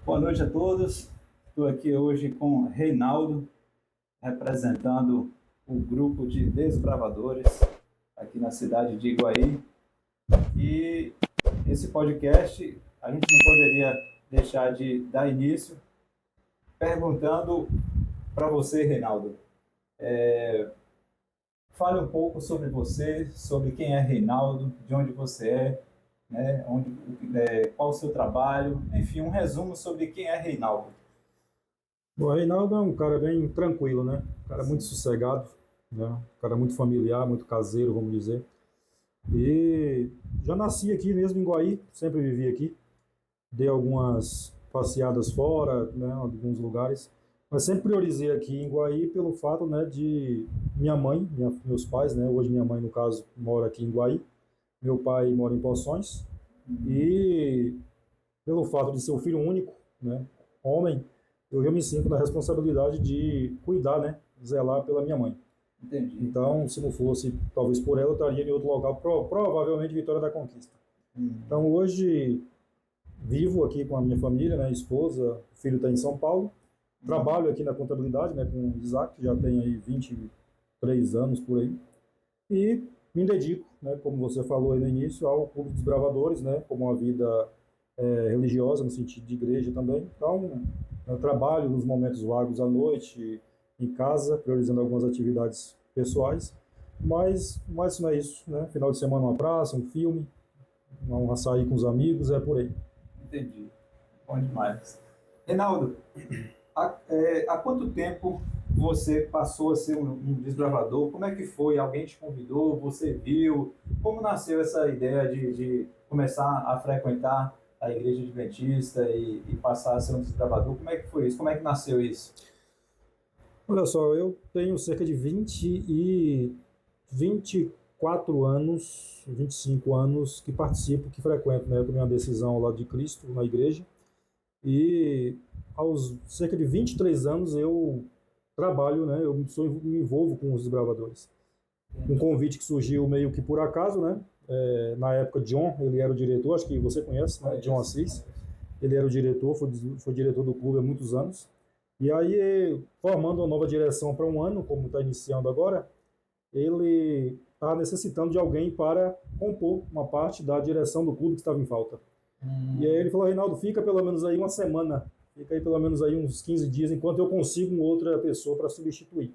Boa noite a todos. Estou aqui hoje com Reinaldo, representando o grupo de desbravadores aqui na cidade de Iguaí. E esse podcast a gente não poderia deixar de dar início perguntando para você, Reinaldo. Fale um pouco sobre você, sobre quem é Reinaldo, de onde você é, né? Qual o seu trabalho, enfim, um resumo sobre quem é Reinaldo. Bom, o Reinaldo é um cara bem tranquilo, né? Um cara muito sossegado, né? Um cara muito familiar, muito caseiro, vamos dizer. E já nasci aqui mesmo em Iguaí, sempre vivi aqui. Dei algumas passeadas fora, né? Em alguns lugares. Mas sempre priorizei aqui em Iguaí pelo fato, né, de minha mãe, meus pais, né? Hoje minha mãe, no caso, mora aqui em Iguaí. Meu pai mora em Poções. E pelo fato de ser o filho único, né? Homem, eu me sinto na responsabilidade de cuidar, né? Zelar pela minha mãe. Entendi. Então, se não fosse, talvez por ela, eu estaria em outro local, provavelmente Vitória da Conquista. Então, hoje, vivo aqui com a minha família, né? Esposa, o filho está em São Paulo. Trabalho aqui na contabilidade, né? Com o Isaac, que já tem aí 23 anos por aí. E me dedico, né? Como você falou aí no início, ao Clube dos Bravadores, né? Como uma vida religiosa, no sentido de igreja também. Então, eu trabalho nos momentos vagos à noite, em casa, priorizando algumas atividades pessoais, mas não é isso, né? Final de semana uma praça, um filme, um açaí com os amigos, é por aí. Entendi. Bom demais. Reinaldo, há quanto tempo você passou a ser um desbravador? Como é que foi? Alguém te convidou? Você viu? Como nasceu essa ideia de começar a frequentar a igreja adventista e passar a ser um desbravador? Como é que foi isso? Como é que nasceu isso? Olha só, eu tenho cerca de 24 anos, 25 anos que participo, que frequento, né? Eu tomei uma decisão ao lado de Cristo na igreja. E aos cerca de 23 anos eu trabalho, né? Me envolvo com os desbravadores. Um convite que surgiu meio que por acaso, né? Na época, John, ele era o diretor, acho que você conhece, né? John Assis. Ele era o diretor, foi diretor do clube há muitos anos. E aí, formando uma nova direção para um ano, como está iniciando agora, ele está necessitando de alguém para compor uma parte da direção do clube que estava em falta. E aí ele falou: Reinaldo, fica pelo menos aí uma semana, fica aí pelo menos aí uns 15 dias, enquanto eu consigo outra pessoa para substituir.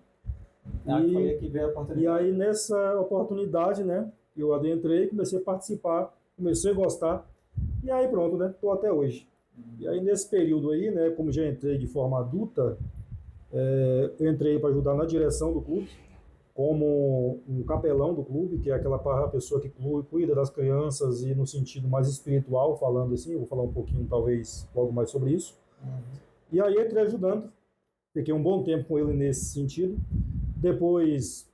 Foi aqui veio a oportunidade. E aí nessa oportunidade, né, eu adentrei, comecei a participar, comecei a gostar, e aí pronto, né, estou até hoje. E aí nesse período aí, né, como já entrei de forma adulta, eu entrei para ajudar na direção do clube, como um capelão do clube, que é aquela pessoa que cuida das crianças e no sentido mais espiritual, falando assim, eu vou falar um pouquinho talvez logo mais sobre isso. E aí entrei ajudando, fiquei um bom tempo com ele nesse sentido. Depois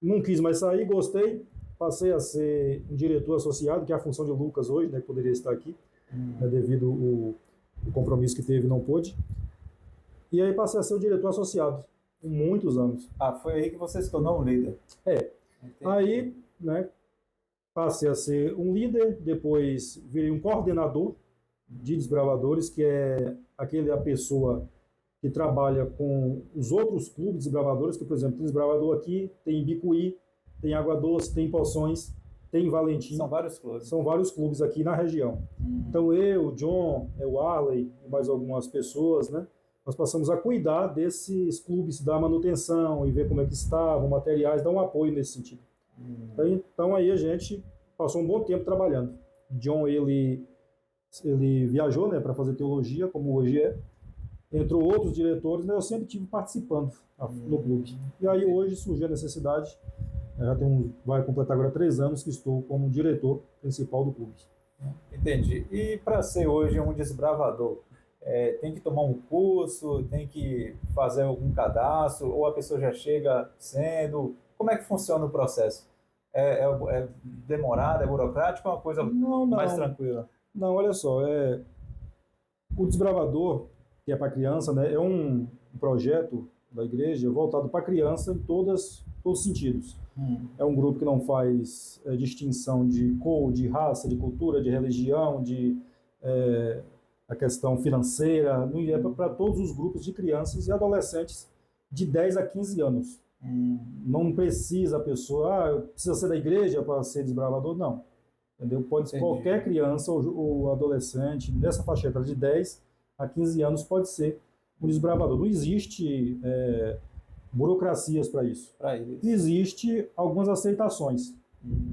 não quis mais sair, gostei, passei a ser um diretor associado, que é a função de Lucas hoje, né, que poderia estar aqui, né, devido ao compromisso que teve, não pôde. E aí passei a ser o diretor associado, por muitos anos. Foi aí que você se tornou um líder. Entendi. Aí, né, passei a ser um líder, depois virei um coordenador de desbravadores, que é a pessoa que trabalha com os outros clubes desbravadores, que, por exemplo, tem desbravador aqui, tem em Bicuí, tem Água Doce, tem Poções, tem Valentim. São vários clubes. São vários clubes aqui na região. Então eu, o John, o Arley e mais algumas pessoas, né, nós passamos a cuidar desses clubes, dar manutenção e ver como é que estavam, materiais, dar um apoio nesse sentido. Então aí a gente passou um bom tempo trabalhando. John, ele viajou, né, para fazer teologia, como hoje é. Entrou outros diretores, né, eu sempre estive participando no clube. E aí hoje surgiu a necessidade, vai completar agora 3 anos que estou como diretor principal do clube. Entendi. E para ser hoje um desbravador, tem que tomar um curso, tem que fazer algum cadastro, ou a pessoa já chega sendo? Como é que funciona o processo? É demorado, é burocrático ou é uma coisa mais tranquila? Não, olha só, o desbravador, que é para criança, né, é um projeto da igreja voltado para criança em todos os sentidos. É um grupo que não faz distinção de cor, de raça, de cultura, de religião, de a questão financeira, é para todos os grupos de crianças e adolescentes de 10 a 15 anos. Não precisa a pessoa, precisa ser da igreja para ser desbravador, não. Entendeu? Pode ser qualquer criança ou adolescente nessa faixa etária de 10 a 15 anos pode ser um desbravador. Não existe burocracias para isso. Existe algumas aceitações.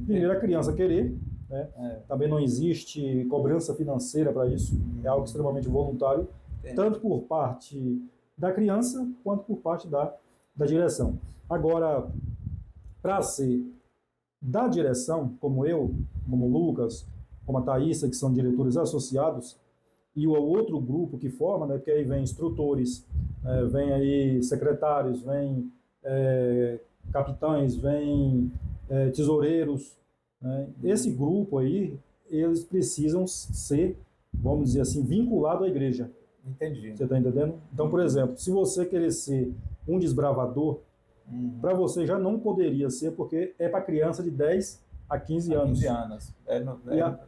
Primeiro, a criança querer, né? Também não existe cobrança financeira para isso. É algo extremamente voluntário, tanto por parte da criança quanto por parte da direção. Agora, para ser da direção, como eu, como o Lucas, como a Thaísa, que são diretores associados, e o outro grupo que forma, né, porque aí vem instrutores, vem aí secretários, vem capitães, vem tesoureiros, né? Esse grupo aí, eles precisam ser, vamos dizer assim, vinculado à igreja. Entendi. Você está entendendo? Então, por exemplo, se você querer ser um desbravador, para você já não poderia ser, porque é para criança de 10 a 15 anos. 15 anos.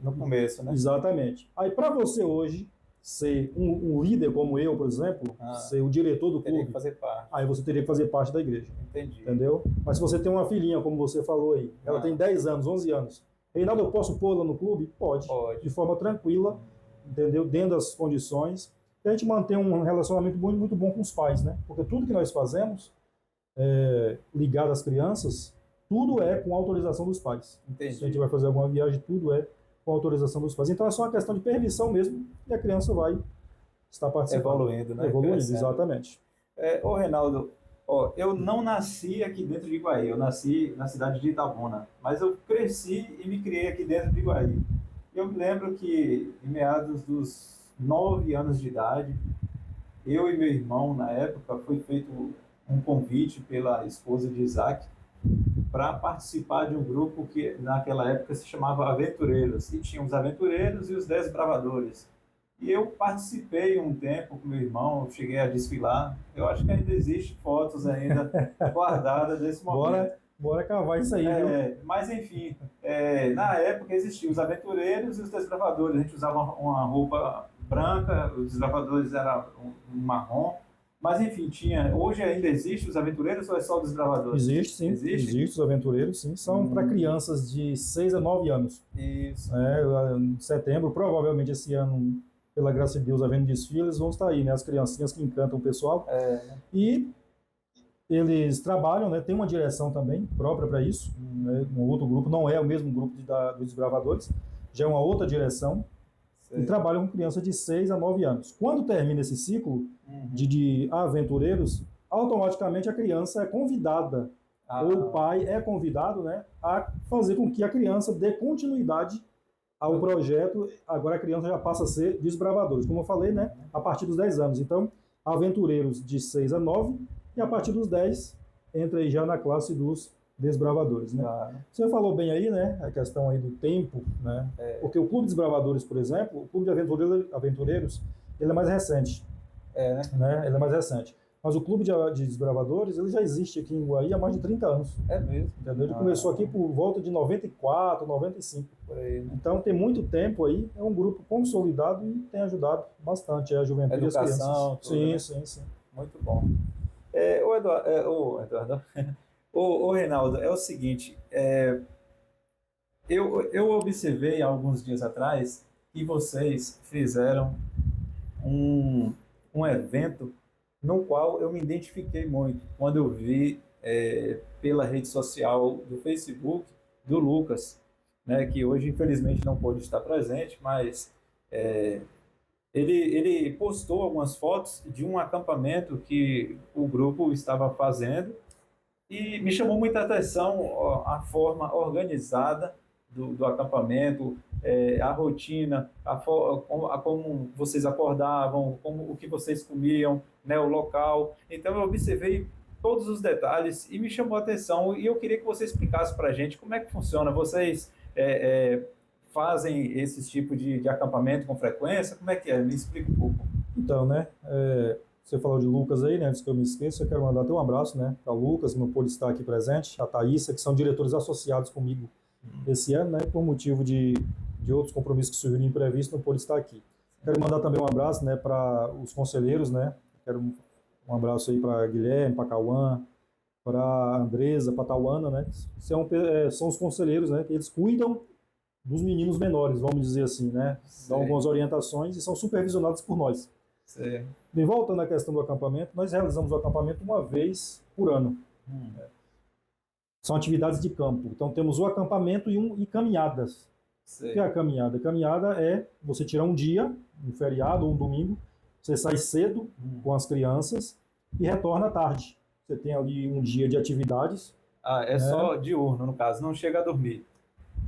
No começo, né? Exatamente. Aí, para você hoje ser um líder como eu, por exemplo, ser o diretor do clube, teria que fazer parte. Aí você teria que fazer parte da igreja. Entendi. Entendeu? Mas se você tem uma filhinha, como você falou aí, ela tem 10 anos, 11 anos, Reinaldo, eu posso pô-la no clube? Pode. De forma tranquila, entendeu? Dentro das condições. E a gente mantém um relacionamento muito, muito bom com os pais, né? Porque tudo que nós fazemos, ligado às crianças, tudo é com autorização dos pais. Entendi. Se a gente vai fazer alguma viagem, tudo é com autorização dos pais. Então é só uma questão de permissão mesmo e a criança vai estar participando. Evoluindo, né? Evoluindo, exatamente. Ô Reinaldo, eu não nasci aqui dentro de Iguaí, eu nasci na cidade de Itabuna, mas eu cresci e me criei aqui dentro de Iguaí. Eu me lembro que em meados dos 9 anos de idade, eu e meu irmão, na época, foi feito um convite pela esposa de Isaac para participar de um grupo que naquela época se chamava Aventureiros, e tinha os Aventureiros e os Desbravadores. E eu participei um tempo com meu irmão, cheguei a desfilar. Eu acho que ainda existe fotos ainda guardadas desse momento. Bora cavar isso aí, viu? Mas enfim, na época existiam os Aventureiros e os Desbravadores. A gente usava uma roupa branca, os Desbravadores eram um marrom. Mas enfim, hoje ainda existe os Aventureiros ou é só os Desbravadores? Existe, sim. Existe os Aventureiros, sim. São para crianças de 6 a 9 anos. Isso. Em setembro, provavelmente esse ano, pela graça de Deus, havendo desfiles, vão estar aí, né? As criancinhas que encantam o pessoal. E eles trabalham, né? Tem uma direção também própria para isso. Né? Um outro grupo, não é o mesmo grupo dos Desbravadores, já é uma outra direção. E trabalham com crianças de 6 a 9 anos. Quando termina esse ciclo de aventureiros, automaticamente a criança é convidada, ou o pai é convidado, né, a fazer com que a criança dê continuidade ao projeto. Agora a criança já passa a ser desbravadores, como eu falei, né, a partir dos 10 anos. Então, aventureiros de 6 a 9, e a partir dos 10 entra aí já na classe dos desbravadores, né? Você falou bem aí, né, a questão aí do tempo, né? Porque o Clube de Desbravadores, por exemplo, o Clube de Aventureiros, ele é mais recente, né? Ele é mais recente. Mas o Clube de Desbravadores, ele já existe aqui em Iguaí há mais de 30 anos. É mesmo? Entendeu? Ele começou aqui por volta de 94, 95. Por aí, né? Então tem muito tempo aí, é um grupo consolidado e tem ajudado bastante a juventude e as crianças. Tudo, sim, né? sim. Muito bom. Eduardo, Ô Reinaldo, é o seguinte, eu observei alguns dias atrás que vocês fizeram um evento no qual eu me identifiquei muito, quando eu vi pela rede social do Facebook do Lucas, né, que hoje infelizmente não pôde estar presente, mas ele postou algumas fotos de um acampamento que o grupo estava fazendo. E me chamou muita atenção a forma organizada do acampamento, a rotina, como vocês acordavam, o que vocês comiam, né, o local. Então eu observei todos os detalhes e me chamou a atenção. E eu queria que você explicasse para a gente como é que funciona. Vocês fazem esse tipo de acampamento com frequência? Como é que é? Me explica um pouco. Então, né? Você falou de Lucas aí, né? Antes que eu me esqueça, eu quero mandar até um abraço, né? Para o Lucas, que não pôde estar aqui presente, a Thaísa, que são diretores associados comigo esse ano, né? Por motivo de outros compromissos que surgiram imprevistos, não pôde estar aqui. Quero mandar também um abraço, né, para os conselheiros, né? Quero um abraço aí para Guilherme, para Cauã, para Andresa, para Tauana, né? São os conselheiros, né? Que eles cuidam dos meninos menores, vamos dizer assim, né? Dão algumas orientações e são supervisionados por nós. Sei. Bem, voltando à questão do acampamento, nós realizamos o acampamento uma vez por ano. São atividades de campo. Então temos o acampamento e caminhadas. Sei. O que é a caminhada? A caminhada é você tirar um dia, um feriado ou um domingo, você sai cedo com as crianças e retorna à tarde. Você tem ali um dia de atividades. É só diurno, no caso, não chega a dormir.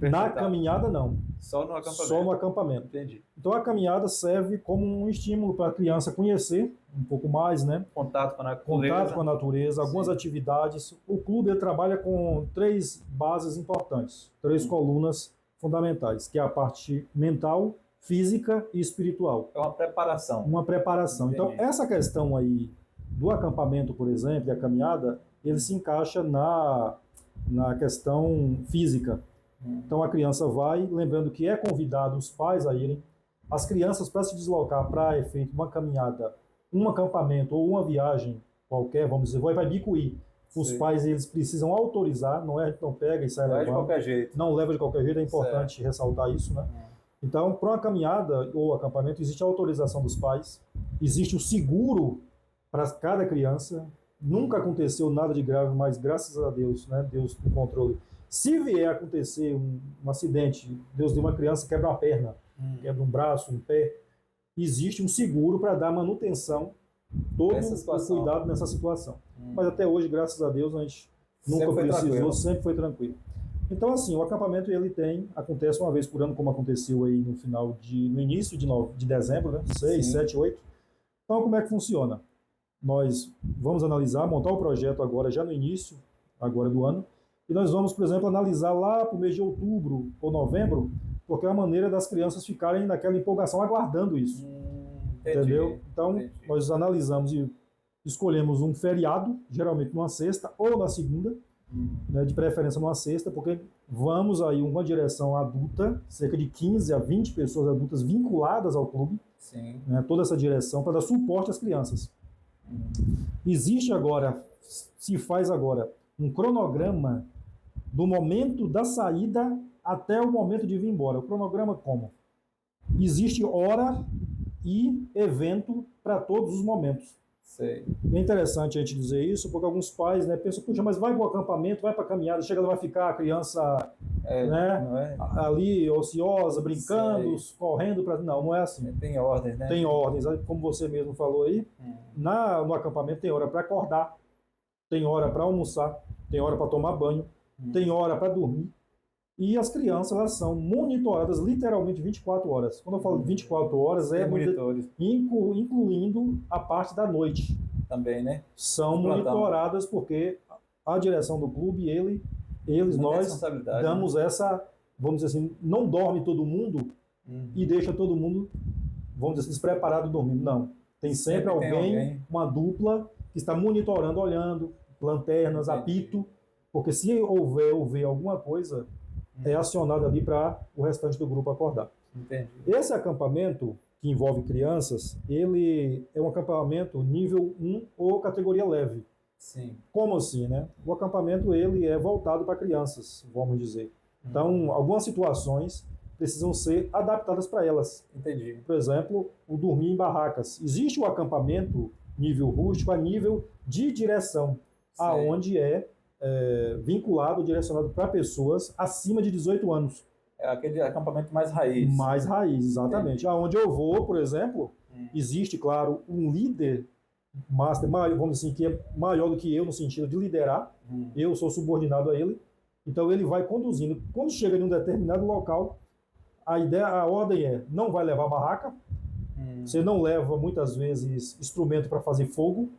Na caminhada, não. Só no acampamento. Só no acampamento. Entendi. Então a caminhada serve como um estímulo para a criança conhecer um pouco mais, né? Contato com a natureza. Contato com a natureza, algumas atividades. O clube ele trabalha com 3 bases importantes, 3 colunas fundamentais, que é a parte mental, física e espiritual. É uma preparação. Uma preparação. Entendi. Então essa questão aí do acampamento, por exemplo, e a caminhada, ele se encaixa na questão física. Então a criança vai, lembrando que é convidado os pais a irem. As crianças, para se deslocar para efeito uma caminhada, um acampamento ou uma viagem qualquer, vamos dizer, vai Bicuí. Os pais eles precisam autorizar, não é a gente não pega e sai levando. Não leva de qualquer jeito. Não leva de qualquer jeito, é importante ressaltar isso, né? Então, para uma caminhada ou acampamento, existe a autorização dos pais, existe o seguro para cada criança. Nunca aconteceu nada de grave, mas graças a Deus, né? Deus no controle. Se vier a acontecer um acidente, Deus deu uma criança quebra uma perna, quebra um braço, um pé, existe um seguro para dar manutenção, todo o cuidado nessa situação. Mas até hoje, graças a Deus, a gente nunca precisou, sempre foi tranquilo. Então, assim, o acampamento acontece uma vez por ano, como aconteceu aí no início de dezembro, né? 6, 7, 8. Então, como é que funciona? Nós vamos analisar, montar o projeto agora, já no início, agora do ano, e nós vamos, por exemplo, analisar lá para o mês de outubro ou novembro, porque é a maneira das crianças ficarem naquela empolgação aguardando isso. Entendeu? Então, nós analisamos e escolhemos um feriado, geralmente numa sexta ou na segunda, né, de preferência numa sexta, porque vamos aí uma direção adulta, cerca de 15 a 20 pessoas adultas vinculadas ao clube, né, toda essa direção para dar suporte às crianças. Existe agora, se faz agora, um cronograma do momento da saída até o momento de vir embora. O cronograma como? Existe hora e evento para todos os momentos. Sei. É interessante a gente dizer isso, porque alguns pais, né, pensam, puxa, mas vai para o acampamento, vai para a caminhada, chega lá, vai ficar a criança ali ociosa, brincando, correndo. Não é assim. Tem ordens, né? Tem ordens, como você mesmo falou aí. No acampamento tem hora para acordar, tem hora para almoçar, tem hora para tomar banho, tem hora para dormir. E as crianças, elas são monitoradas literalmente 24 horas. Quando eu falo 24 horas, incluindo a parte da noite. Também, né? São monitoradas porque a direção do clube, nós damos essa, vamos dizer assim, não dorme todo mundo e deixa todo mundo, vamos dizer assim, despreparado dormindo. Não. Tem sempre alguém, uma dupla, que está monitorando, olhando, lanternas, apito, porque se houver alguma coisa, é acionado ali para o restante do grupo acordar. Entendi. Esse acampamento, que envolve crianças, ele é um acampamento nível 1 ou categoria leve. Sim. Como assim, né? O acampamento ele é voltado para crianças, vamos dizer. Então, algumas situações precisam ser adaptadas para elas. Entendi. Por exemplo, o dormir em barracas. Existe o acampamento nível rústico a nível de direção, aonde é vinculado, direcionado para pessoas acima de 18 anos. É aquele acampamento mais raiz. Mais raiz, exatamente. Aonde eu vou, por exemplo, existe, claro, um líder master, vamos dizer assim, que é maior do que eu no sentido de liderar. Eu sou subordinado a ele. Então ele vai conduzindo. Quando chega em um determinado local, a ordem é: não vai levar barraca, você não leva muitas vezes instrumento para fazer fogo,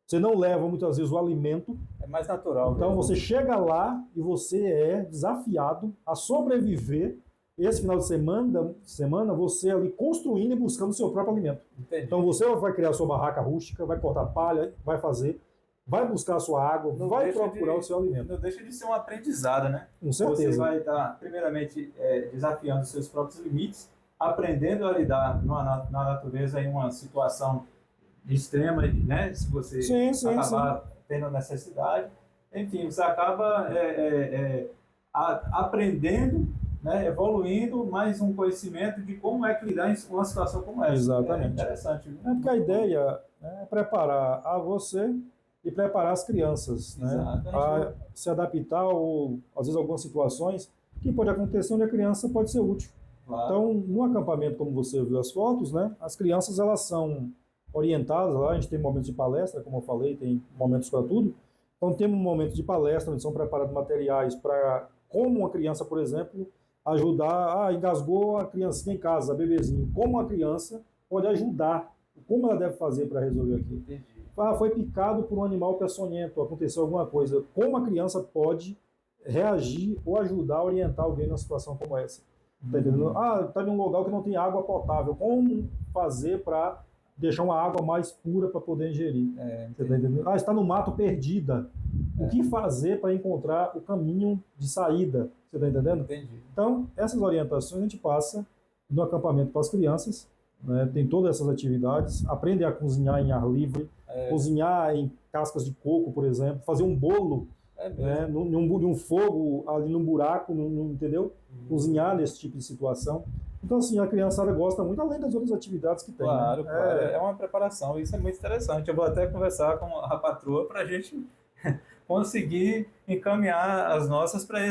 você não leva muitas vezes o alimento. É mais natural. Então você chega lá e você é desafiado a sobreviver esse final de semana você ali construindo e buscando o seu próprio alimento. Entendi. Então você vai criar a sua barraca rústica, vai cortar palha, vai buscar a sua água, vai procurar o seu alimento. Não deixa de ser um aprendizado, né? Com certeza. Você vai estar, primeiramente, desafiando os seus próprios limites aprendendo a lidar na natureza em uma situação extrema, né? Se você acabar tendo necessidade, enfim, você acaba aprendendo, né? Evoluindo mais um conhecimento de como é que lidar em uma situação como essa. Exatamente. É interessante. É porque a ideia é preparar a você e preparar as crianças, né? A se adaptar ou, às vezes, algumas situações que pode acontecer onde a criança pode ser útil. Claro. Então, no acampamento, como você viu as fotos, né? As crianças, elas são orientadas lá, a gente tem momentos de palestra, como eu falei, tem momentos para tudo. Então, temos um momento de palestra, onde são preparados materiais para como uma criança, por exemplo, ajudar, engasgou a criancinha em casa, a bebezinho, como a criança pode ajudar, como ela deve fazer para resolver aquilo. Entendi. Foi picado por um animal peçonhento, aconteceu alguma coisa, como a criança pode reagir ou ajudar a orientar alguém numa situação como essa. Tá entendendo? Está em um lugar que não tem água potável, como fazer para deixar uma água mais pura para poder ingerir? Você tá entendendo? Está no mato perdida, o que fazer para encontrar o caminho de saída? Você está entendendo? Entendi. Então, essas orientações a gente passa no acampamento para as crianças, né? Tem todas essas atividades, aprender a cozinhar em ar livre, cozinhar em cascas de coco, por exemplo, fazer um bolo né? num fogo, ali num buraco, entendeu? Cozinhar nesse tipo de situação. Então, assim, a criançada gosta muito, além das outras atividades que tem. Claro, né? Claro. É uma preparação, isso é muito interessante. Eu vou até conversar com a patroa para a gente conseguir encaminhar as nossas para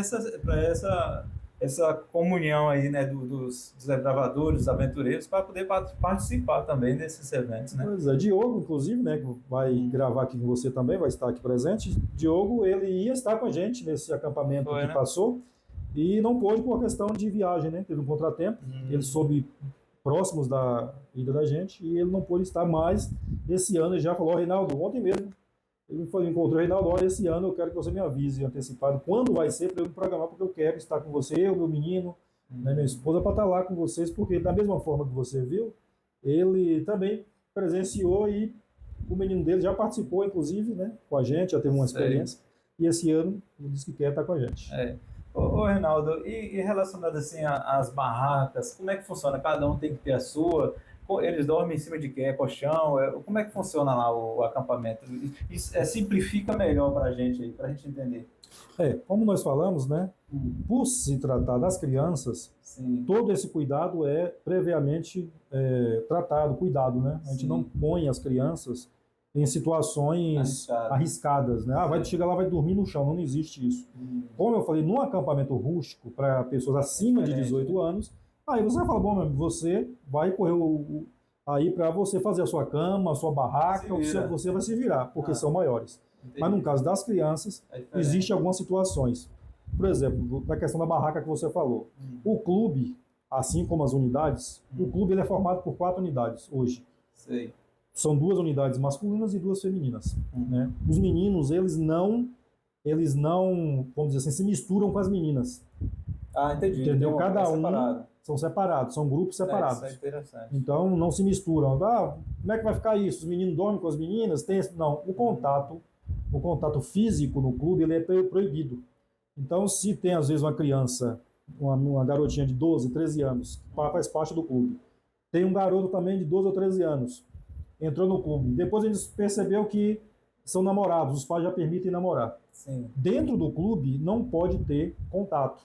essa comunhão aí, né, dos desbravadores, dos aventureiros, para poder participar também desses eventos, né? Pois é, Diogo, inclusive, né, que vai gravar aqui com você também, vai estar aqui presente. Diogo, ele ia estar com a gente nesse acampamento que passou e não pôde por questão de viagem, né? Teve um contratempo, ele soube próximos da ida da gente e ele não pôde estar mais. Esse ano ele já falou, Reinaldo, ontem mesmo, ele encontrou o Reinaldo, olha, esse ano eu quero que você me avise antecipado quando vai ser para eu me programar, porque eu quero estar com você, eu, meu menino, né, minha esposa, para estar lá com vocês, porque da mesma forma que você viu, ele também presenciou e o menino dele já participou, inclusive, né, com a gente, já teve uma experiência, e esse ano ele disse que quer estar com a gente. Ô Reinaldo, e relacionado assim às barracas, como é que funciona? Cada um tem que ter a sua? Eles dormem em cima de quê? Colchão? Como é que funciona lá o acampamento? Isso simplifica melhor para a gente aí, para a gente entender. Como nós falamos, né? Por se tratar das crianças, todo esse cuidado é previamente tratado, cuidado, né? A gente não põe as crianças em situações arriscadas, né? Vai chegar lá, vai dormir no chão, não existe isso. Como eu falei, num acampamento rústico para pessoas acima de 18 anos, aí você vai falar, bom, meu amigo, você vai correr aí para você fazer a sua cama, a sua barraca, você vai se virar, porque são maiores. Entendi. Mas no caso das crianças, existem algumas situações. Por exemplo, na questão da barraca que você falou. O clube, assim como as unidades, o clube ele é formado por 4 unidades hoje. São 2 unidades masculinas e 2 femininas. Né? Os meninos, eles não, vamos dizer assim, se misturam com as meninas. Entendi. Entendeu? Cada um são separados, são grupos separados. Isso é interessante. Então não se misturam. Como é que vai ficar isso? Os meninos dormem com as meninas? Não, o contato físico no clube ele é proibido. Então se tem às vezes uma criança, uma garotinha de 12, 13 anos, que faz parte do clube. Tem um garoto também de 12 ou 13 anos, entrou no clube. Depois eles perceberam que são namorados, os pais já permitem namorar. Dentro do clube não pode ter contato.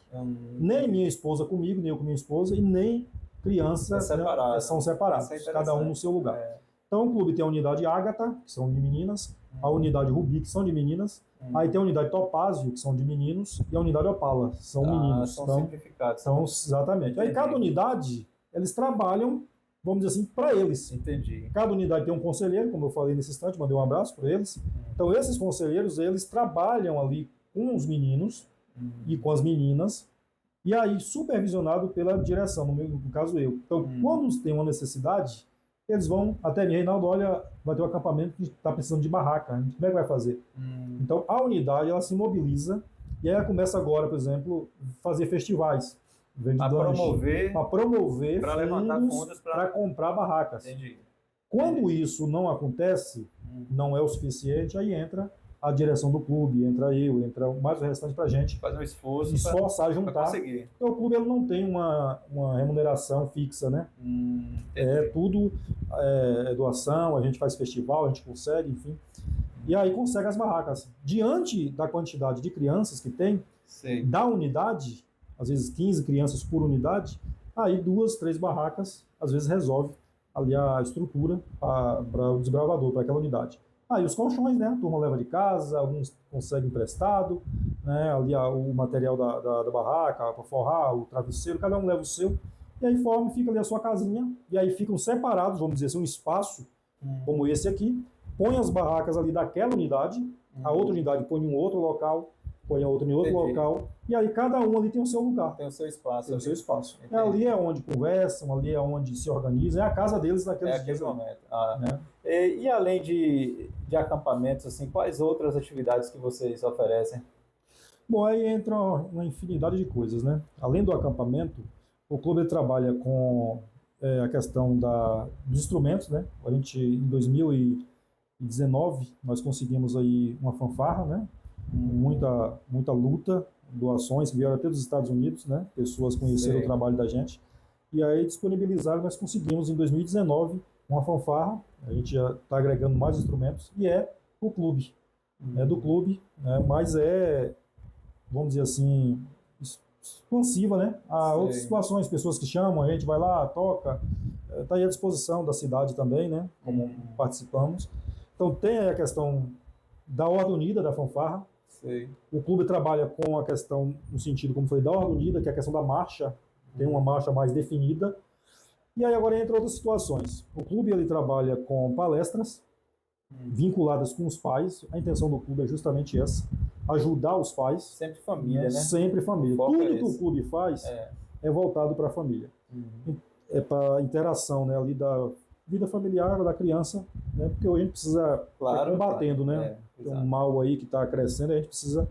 Nem minha esposa comigo, nem eu com minha esposa, e nem criança são separados, cada um no seu lugar. Então o clube tem a unidade Ágata, que são de meninas, a unidade Rubi, que são de meninas, aí tem a unidade Topázio, que são de meninos, e a unidade Opala, são meninos. São simplificados. Então, exatamente. Entendi. Aí cada unidade, eles trabalham, vamos dizer assim, para eles. Entendi. Cada unidade tem um conselheiro, como eu falei nesse instante, mandei um abraço para eles. Então, esses conselheiros, eles trabalham ali com os meninos e com as meninas, e aí supervisionado pela direção, no caso eu. Então, quando tem uma necessidade, eles vão até mim, Reinaldo, olha, vai ter um acampamento que está precisando de barraca, como é que vai fazer? Então, a unidade, ela se mobiliza, e aí ela começa agora, por exemplo, fazer festivais. Para promover para levantar fundos para comprar barracas. Entendi. Quando isso não acontece, não é o suficiente, aí entra a direção do clube, entra eu, entra mais o restante para a gente Fazer um esforço esforçar, para juntar. conseguir. Porque o clube ele não tem uma remuneração fixa, né? É tudo doação, a gente faz festival, a gente consegue, enfim. E aí consegue as barracas. Diante da quantidade de crianças que tem, Sei. da unidade, às vezes 15 crianças por unidade, aí 2, 3 barracas, às vezes resolve ali a estrutura para o desbravador, para aquela unidade. Aí os colchões, né? A turma leva de casa, alguns conseguem emprestado, né? Ali o material da barraca, para forrar, o travesseiro, cada um leva o seu. E aí fica ali a sua casinha, e aí ficam separados, vamos dizer assim, um espaço como esse aqui, põe as barracas ali daquela unidade, a outra unidade põe em um outro local, põe a outra em outro local, e aí cada um ali tem o seu lugar. Tem o seu espaço. Tem o seu espaço. Ali é onde conversam, ali é onde se organizam, é a casa deles naqueles dias. Momento. E além de acampamentos, assim, quais outras atividades que vocês oferecem? Bom, aí entra uma infinidade de coisas, né? Além do acampamento, o clube trabalha com a questão dos instrumentos, né? A gente, em 2019, nós conseguimos aí uma fanfarra, né? Muita luta, doações que vieram até dos Estados Unidos, né? Pessoas conheceram o trabalho da gente. E aí disponibilizaram, nós conseguimos em 2019 uma fanfarra, a gente já está agregando mais instrumentos, e é o clube. É do clube, né? Mas vamos dizer assim, expansiva, né? A outras situações, pessoas que chamam, a gente vai lá, toca, está aí à disposição da cidade também, né? Como participamos. Então tem a questão da Ordem Unida, da fanfarra. O clube trabalha com a questão, no sentido, como falei, da Ordem Unida, que é a questão da marcha, tem uma marcha mais definida. E aí agora entra outras situações. O clube ele trabalha com palestras vinculadas com os pais. A intenção do clube é justamente essa, ajudar os pais. Sempre família, né? Sempre família. Tudo que o clube faz é voltado para a família. É para a interação, né, ali da vida familiar da criança, né? Porque hoje a gente precisa combatendo, né? Tem um mal aí que está crescendo, a gente precisa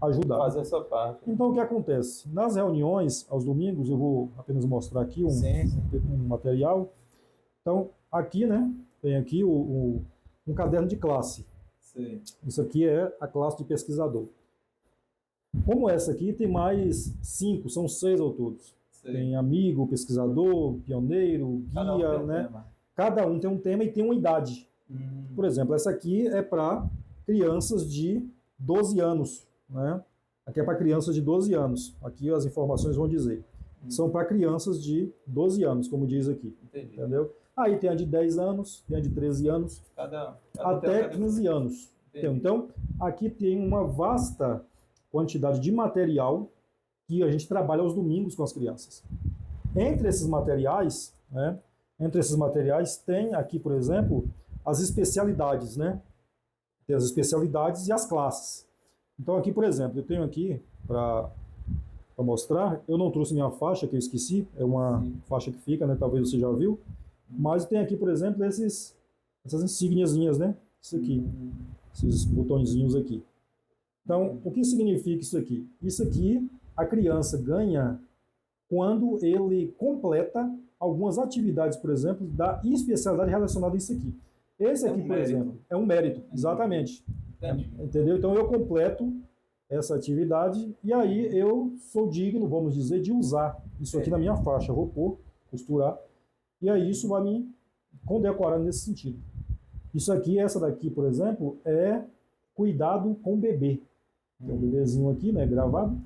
ajudar. Fazer essa parte. Então o que acontece? Nas reuniões, aos domingos, eu vou apenas mostrar aqui um material. Então, aqui, né, tem aqui um caderno de classe. Isso aqui é a classe de pesquisador. Como essa aqui, tem mais 5, são 6 ao todo. Tem amigo, pesquisador, pioneiro, guia, né? Cada um tem um tema e tem uma idade. Por exemplo, essa aqui é para crianças de 12 anos, né? Aqui é para crianças de 12 anos. Aqui as informações vão dizer. São para crianças de 12 anos, como diz aqui. Entendeu? Aí tem a de 10 anos, tem a de 13 anos, até 15 anos. Então, aqui tem uma vasta quantidade de material que a gente trabalha aos domingos com as crianças. Entre esses materiais, né? Tem aqui, por exemplo, as especialidades, né? Tem as especialidades e as classes. Então aqui, por exemplo, eu tenho aqui para mostrar, eu não trouxe minha faixa, que eu esqueci, é uma faixa que fica, né? Talvez você já viu, mas tem aqui, por exemplo, essas insígniazinhas, né? Isso aqui, esses botõezinhos aqui. Então, o que significa isso aqui? Isso aqui a criança ganha quando ele completa algumas atividades, por exemplo, da especialidade relacionada a isso aqui. Esse aqui, por exemplo, é um mérito, exatamente. Entendeu? Então eu completo essa atividade e aí eu sou digno, vamos dizer, de usar isso aqui na minha faixa. Vou pôr, costurar, e aí isso vai me condecorar nesse sentido. Isso aqui, essa daqui, por exemplo, é cuidado com o bebê. Tem um bebezinho aqui, né, gravado.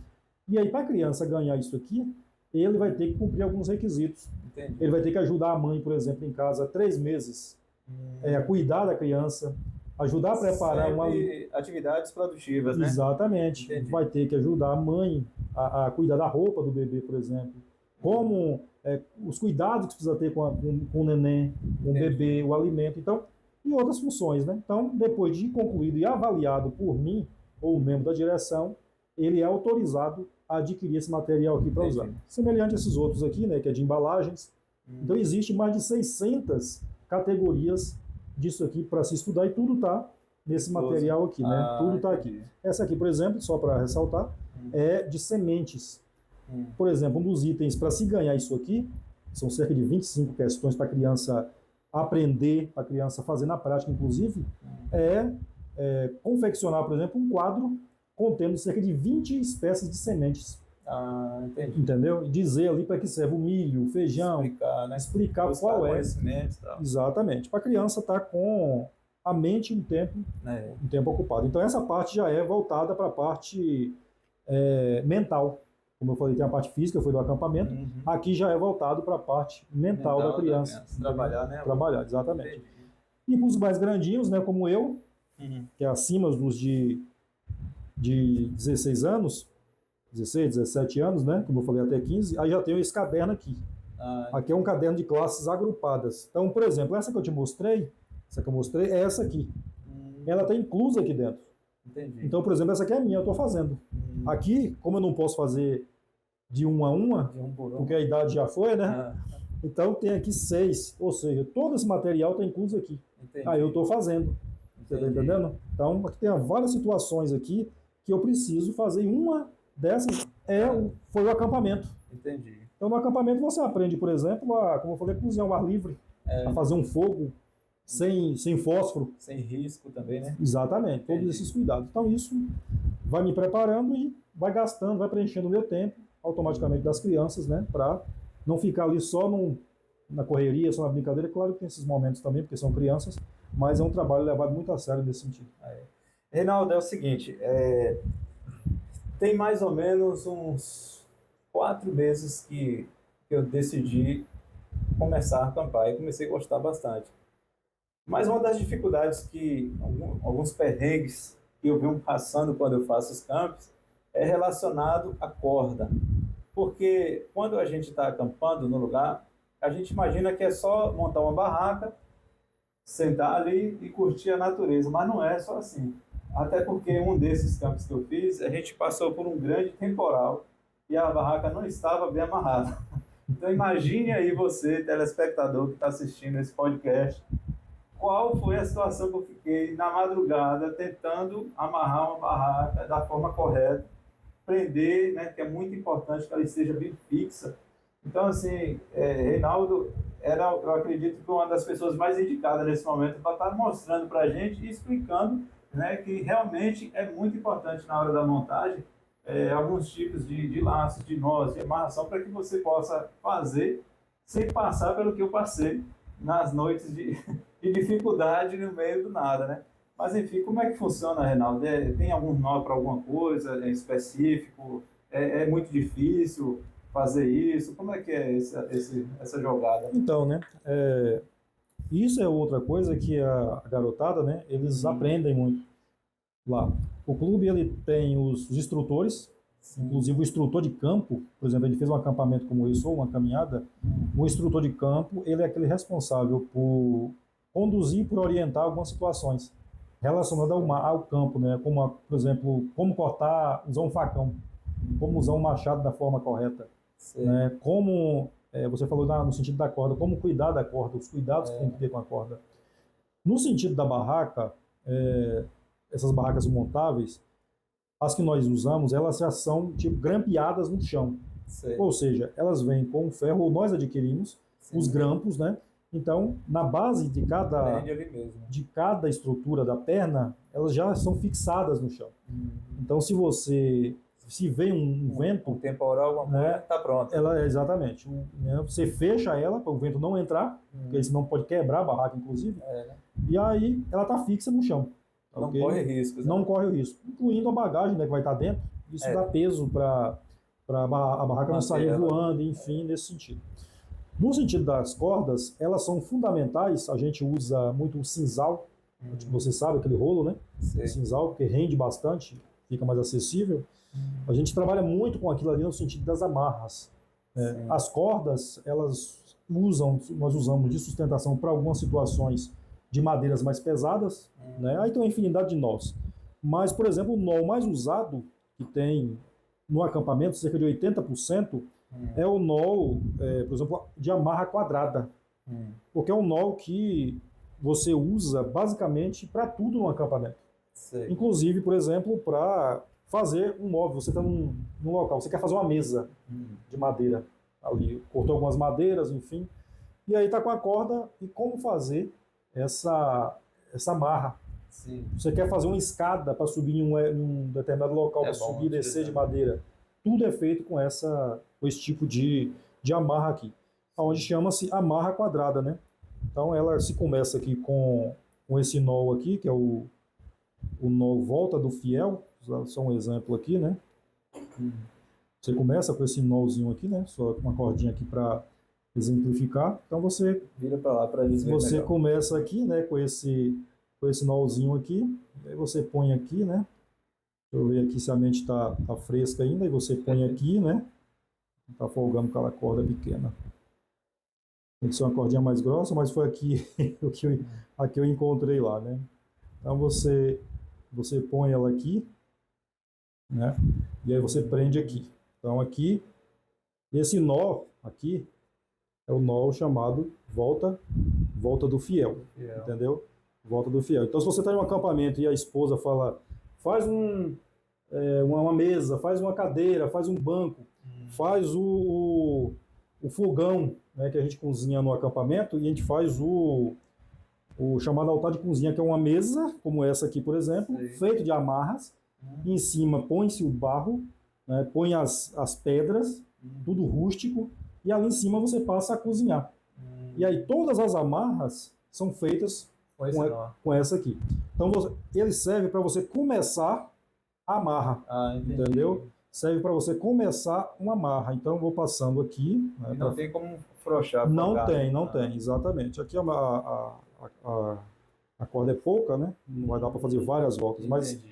E aí, para a criança ganhar isso aqui, ele vai ter que cumprir alguns requisitos. Ele vai ter que ajudar a mãe, por exemplo, em casa 3 meses, a cuidar da criança, ajudar a preparar atividades produtivas, né? Exatamente. Vai ter que ajudar a mãe a cuidar da roupa do bebê, por exemplo. Como os cuidados que precisa ter com o neném, com o bebê, o alimento, então, e outras funções, né? Então, depois de concluído e avaliado por mim, ou o membro da direção, ele é autorizado a adquirir esse material aqui para usar. Semelhante a esses outros aqui, né, que é de embalagens. Então, existe mais de 600 categorias disso aqui para se estudar e tudo está nesse material aqui, né? Tudo está aqui. Essa aqui, por exemplo, só para ressaltar, é de sementes. Por exemplo, um dos itens para se ganhar isso aqui, são cerca de 25 questões para a criança aprender, para a criança fazer na prática, inclusive, é confeccionar, por exemplo, um quadro contendo cerca de 20 espécies de sementes. Entendi. Entendeu? E dizer ali para que serve o milho, o feijão, Explicar, né? explicar Buscar qual é. conhecimento e tal. Exatamente. Para a criança estar com a mente um tempo ocupado. Então essa parte já é voltada para a parte mental. Como eu falei, tem a parte física, foi do acampamento. Aqui já é voltado para a parte mental da criança. Trabalhar, né? Trabalhar, exatamente. E para os mais grandinhos, né, como eu, que é acima dos de 16 anos, 16, 17 anos, né? Como eu falei, até 15, aí já tenho esse caderno aqui. Aqui é um caderno de classes agrupadas. Então, por exemplo, essa que eu mostrei, é essa aqui. Ela está inclusa aqui dentro. Entendi. Então, por exemplo, essa aqui é a minha, eu estou fazendo. Aqui, como eu não posso fazer de uma a uma, porque a idade já foi, né? Então tem aqui 6, ou seja, todo esse material está incluso aqui. Entendi. Aí eu estou fazendo. Você está entendendo? Então, aqui tem várias situações aqui que eu preciso fazer. E uma dessas foi o acampamento. Entendi. Então, no acampamento você aprende, por exemplo, como eu falei, a cozinhar ao ar livre, a fazer um fogo sem fósforo. Sem risco também, né? Exatamente, todos esses cuidados. Então, isso vai me preparando e vai gastando, vai preenchendo o meu tempo automaticamente das crianças, né? Para não ficar ali só na correria, só na brincadeira. Claro que tem esses momentos também, porque são crianças, mas é um trabalho levado muito a sério nesse sentido. Reinaldo, é o seguinte, tem mais ou menos uns 4 meses que eu decidi começar a acampar e comecei a gostar bastante. Mas uma das dificuldades alguns perrengues que eu venho passando quando eu faço os campos é relacionado à corda. Porque quando a gente está acampando no lugar, a gente imagina que é só montar uma barraca, sentar ali e curtir a natureza, mas não é só assim. Até porque um desses campos que eu fiz, a gente passou por um grande temporal e a barraca não estava bem amarrada. Então imagine aí você, telespectador que está assistindo esse podcast, qual foi a situação que eu fiquei na madrugada tentando amarrar uma barraca da forma correta, prender, né, que é muito importante que ela esteja bem fixa. Então, assim, Reinaldo eu acredito que uma das pessoas mais indicadas nesse momento para estar mostrando para a gente e explicando, né, que realmente é muito importante na hora da montagem alguns tipos de laços, de nós, de amarração, para que você possa fazer sem passar pelo que eu passei nas noites de dificuldade no meio do nada, né? Mas enfim, como é que funciona, Reinaldo? Tem algum nó para alguma coisa específico? É muito difícil fazer isso? Como é que é essa jogada? Então, né? Isso é outra coisa que a garotada, né? Eles aprendem muito lá. O clube ele tem os instrutores, inclusive o instrutor de campo, por exemplo, ele fez um acampamento como esse ou uma caminhada. O instrutor de campo ele é aquele responsável por conduzir, por orientar algumas situações relacionadas ao campo, né? Como, por exemplo, como cortar, usar um facão, como usar um machado da forma correta, né? Como você falou no sentido da corda, como cuidar da corda, os cuidados que tem que ter com a corda. No sentido da barraca, essas barracas montáveis, as que nós usamos, elas já são tipo grampeadas no chão. Ou seja, elas vêm com ferro, ou nós adquirimos os grampos, né? Então, na base de cada estrutura da perna, elas já são fixadas no chão. Então, se vem um vento... Um temporal, alguma coisa, está pronta. Exatamente. Você fecha ela para o vento não entrar, porque senão pode quebrar a barraca, inclusive. E aí, ela está fixa no chão. Não corre riscos. Não corre o risco. Incluindo a bagagem, né, que vai estar dentro. Isso dá peso para a barraca não sair voando, enfim, nesse sentido. No sentido das cordas, elas são fundamentais. A gente usa muito o sisal. Você sabe, aquele rolo, né? O sisal, porque rende bastante, fica mais acessível. A gente trabalha muito com aquilo ali no sentido das amarras. As cordas, nós usamos de sustentação para algumas situações de madeiras mais pesadas, né? Aí tem uma infinidade de nós. Mas, por exemplo, o nó mais usado que tem no acampamento, cerca de 80%, é o nó, por exemplo, de amarra quadrada. Porque é um nó que você usa basicamente para tudo no acampamento. Inclusive, por exemplo, para fazer um móvel. Você está num local, você quer fazer uma mesa de madeira ali, cortou algumas madeiras, enfim, e aí está com a corda e como fazer essa amarra Sim. Você quer fazer uma escada para subir em um determinado local, É para bom subir e descer de utilizar. madeira. Tudo é feito com esse tipo de amarra aqui, onde chama-se amarra quadrada, né? Então ela se começa aqui com esse nó aqui, que é o nó volta do fiel, só um exemplo aqui, né? Você começa com esse nózinho aqui, né? Só uma cordinha aqui para exemplificar. Então você Vira para lá para eles verem você melhor. começa aqui, né, com esse nózinho aqui, aí você põe aqui, né? Deixa eu ver aqui se a mente tá fresca ainda, e você põe aqui, né? Tá folgando com aquela corda pequena. Tem que ser uma cordinha mais grossa, mas foi aqui a que eu encontrei lá, né? Então você põe ela aqui, né? E aí você prende aqui. Então aqui, esse nó aqui é o nó chamado volta do fiel, entendeu? Volta do fiel. Então se você está em um acampamento e a esposa fala, faz uma mesa, faz uma cadeira, faz um banco, faz o fogão, né, que a gente cozinha no acampamento, e a gente faz o chamado altar de cozinha, que é uma mesa, como essa aqui, por exemplo, feito de amarras, e em cima põe-se o barro, né, põe as pedras, tudo rústico, e ali em cima você passa a cozinhar. E aí todas as amarras são feitas com essa aqui. Então ele serve para você começar a amarra, entendeu? Serve para você começar uma amarra. Então eu vou passando aqui. Né, não tem como afrouxar. Não tem, exatamente. Aqui a corda é pouca, né? Não vai dar para fazer várias voltas, mas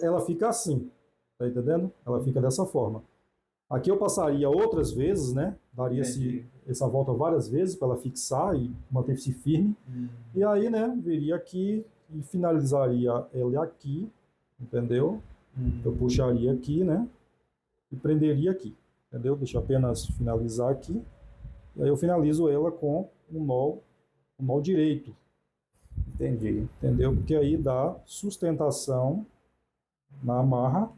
ela fica assim, tá entendendo? Ela fica dessa forma. Aqui eu passaria outras vezes, né? Daria-se essa volta várias vezes para ela fixar e manter-se firme. E aí, né? Viria aqui e finalizaria ela aqui, entendeu? Eu puxaria aqui, né? E prenderia aqui, entendeu? Deixa eu apenas finalizar aqui. E aí eu finalizo ela com um nó direito. Entendi. Entendeu? Porque aí dá sustentação na amarra.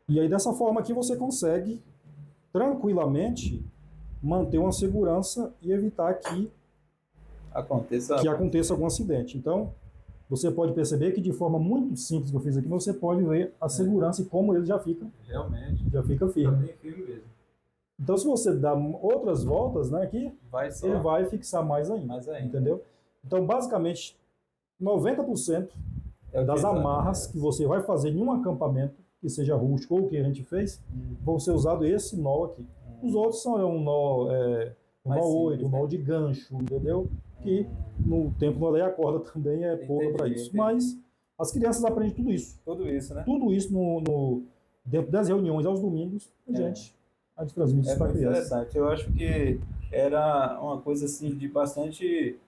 E aí dessa forma aqui você consegue tranquilamente manter uma segurança e evitar que aconteça algum acidente. Então, você pode perceber que de forma muito simples que eu fiz aqui, você pode ver a segurança e como ele já fica firme. Bem firme mesmo. Então, se você dá outras voltas, né, aqui, ele vai fixar mais ainda, entendeu? Então, basicamente, 90% das amarras que você vai fazer em um acampamento, que seja rústico ou o que a gente fez, vão ser usados esse nó aqui. Os outros são um nó 8, um nó de gancho, entendeu? Que no tempo no a corda também é pouca para isso. Mas as crianças aprendem tudo isso. Tudo isso, né? Tudo isso dentro das reuniões aos domingos, a gente transmite isso para a criança. Interessante. Eu acho que era uma coisa assim de bastante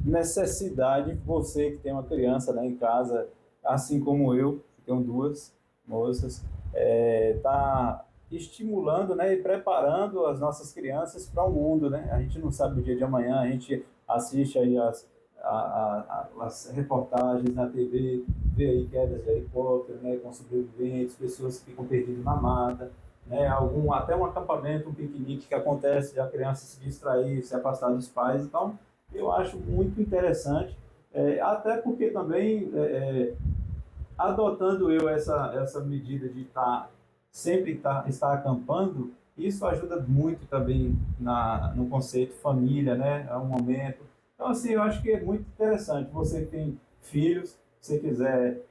necessidade. Você que tem uma criança, né, em casa, assim como eu, que tenho duas moças, tá estimulando, né, e preparando as nossas crianças para o mundo, né? A gente não sabe o dia de amanhã, a gente assiste aí as reportagens na TV, vê aí quedas de helicóptero, né, com sobreviventes, pessoas que ficam perdidas na mata, né, até um acampamento, um piquenique que acontece, de a criança se distrair, se afastar dos pais. Então, eu acho muito interessante, até porque também, adotando eu essa medida de sempre estar acampando, isso ajuda muito também no conceito família, né? É um momento. Então, assim, eu acho que é muito interessante. Você que tem filhos, se você quiser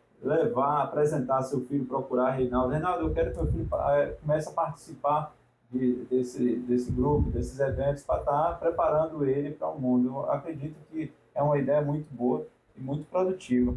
apresentar seu filho, procurar Reinaldo. Reinaldo, eu quero que meu filho comece a participar desse grupo, desses eventos, para estar preparando ele para o mundo. Eu acredito que é uma ideia muito boa e muito produtiva.